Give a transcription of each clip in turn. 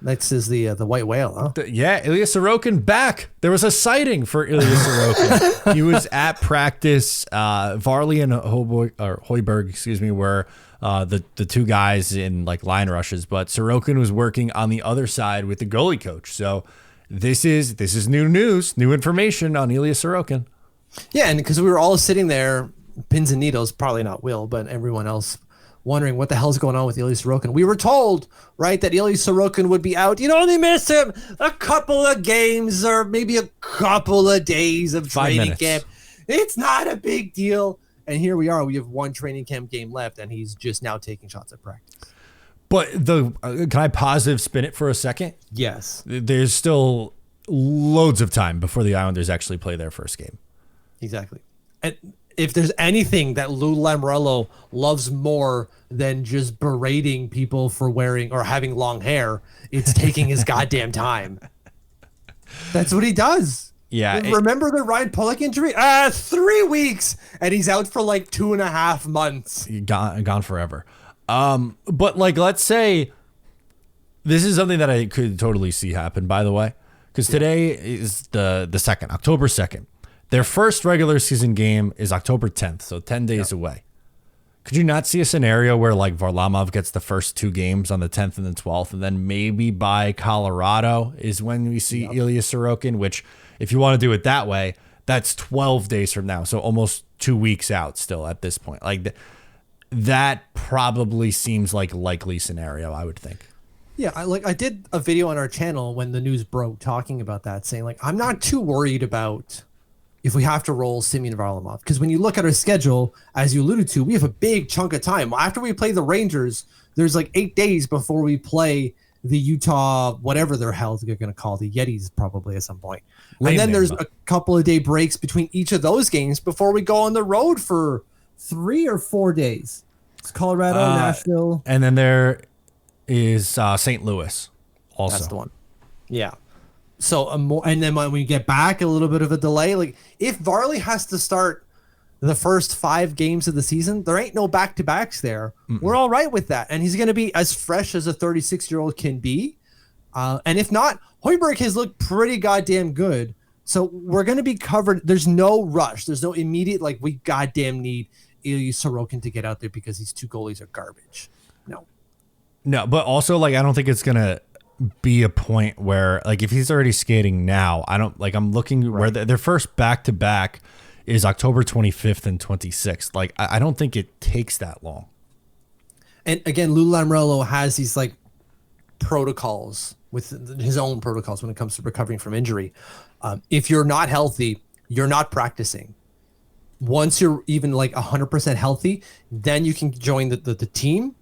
Next is the white whale, huh? Yeah, Ilya Sorokin back. There was a sighting for Ilya Sorokin. He was at practice. Varley and Hoiberg, were the two guys in like line rushes, but Sorokin was working on the other side with the goalie coach. So this is new news, new information on Ilya Sorokin. Yeah, and because we were all sitting there, pins and needles, probably not Will, but everyone else wondering what the hell's going on with Ilya Sorokin. We were told, right, that Ilya Sorokin would be out. You'd only miss him a couple of games or maybe a couple of days of training camp. It's not a big deal. And here we are. We have one training camp game left, and he's just now taking shots at practice. But can I positive spin it for a second? Yes. There's still loads of time before the Islanders actually play their first game. Exactly. And if there's anything that Lou Lamoriello loves more than just berating people for wearing or having long hair, it's taking his goddamn time. That's what he does. Yeah. Remember the Ryan Pulock injury? 3 weeks, and he's out for like 2.5 months. Gone forever. But like, let's say this is something that I could totally see happen, by the way, because today is the 2nd, October 2nd. Their first regular season game is October 10th, so 10 days away. Could you not see a scenario where like Varlamov gets the first 2 games on the 10th and the 12th, and then maybe by Colorado is when we see Ilya Sorokin, which if you want to do it that way, that's 12 days from now. So almost 2 weeks out still at this point. Like that probably seems like a likely scenario, I would think. Yeah, I did a video on our channel when the news broke talking about that, saying like, I'm not too worried about if we have to roll Semyon Varlamov. Because when you look at our schedule, as you alluded to, we have a big chunk of time. After we play the Rangers, there's like 8 days before we play the Utah, whatever they're going to call the Yetis probably at some point. And then there's a couple of day breaks between each of those games before we go on the road for 3 or 4 days. It's Colorado, Nashville. And then there is St. Louis also. That's the one. Yeah. So and then when we get back, a little bit of a delay. Like if Varley has to start the first 5 games of the season, there ain't no back-to-backs there. We're all right with that. And he's going to be as fresh as a 36-year-old can be. And if not, Hoiberg has looked pretty goddamn good. So we're going to be covered. There's no rush. There's no immediate, like, we goddamn need Ilya Sorokin to get out there because these 2 goalies are garbage. No, but also, like, I don't think it's going to be a point where, like, if he's already skating now, I'm looking where their first back-to-back is October 25th and 26th. Like, I don't think it takes that long. And again, Lou Lamoriello has these like protocols with his own protocols when it comes to recovering from injury. If you're not healthy, you're not practicing. Once you're even like 100% healthy, then you can join the team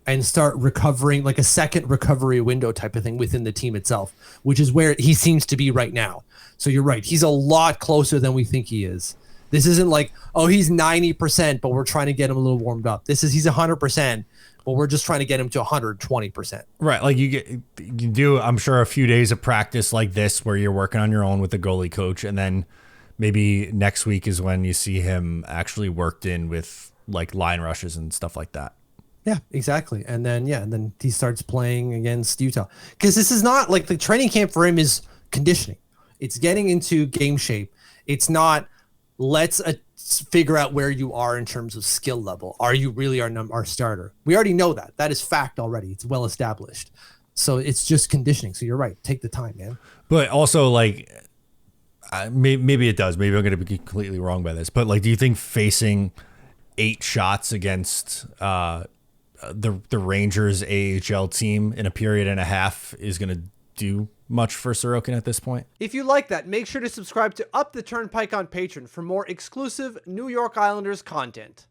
and start recovering, like a second recovery window type of thing within the team itself, which is where he seems to be right now. So you're right. He's a lot closer than we think he is. This isn't like, oh, he's 90%, but we're trying to get him a little warmed up. He's 100%, but we're just trying to get him to 120%. Right. Like you do, I'm sure, a few days of practice like this where you're working on your own with the goalie coach. And then maybe next week is when you see him actually worked in with like line rushes and stuff like that. Yeah, exactly. And then he starts playing against Utah. Because this is not like the training camp for him is conditioning. It's getting into game shape. It's not, let's figure out where you are in terms of skill level. Are you really our starter? We already know that. That is fact already. It's well established. So it's just conditioning. So you're right. Take the time, man. But also, like, maybe it does. Maybe I'm going to be completely wrong by this. But, like, do you think facing 8 shots against the Rangers AHL team in a period and a half is going to do much for Sorokin at this point? If you like that, make sure to subscribe to Up the Turnpike on Patreon for more exclusive New York Islanders content.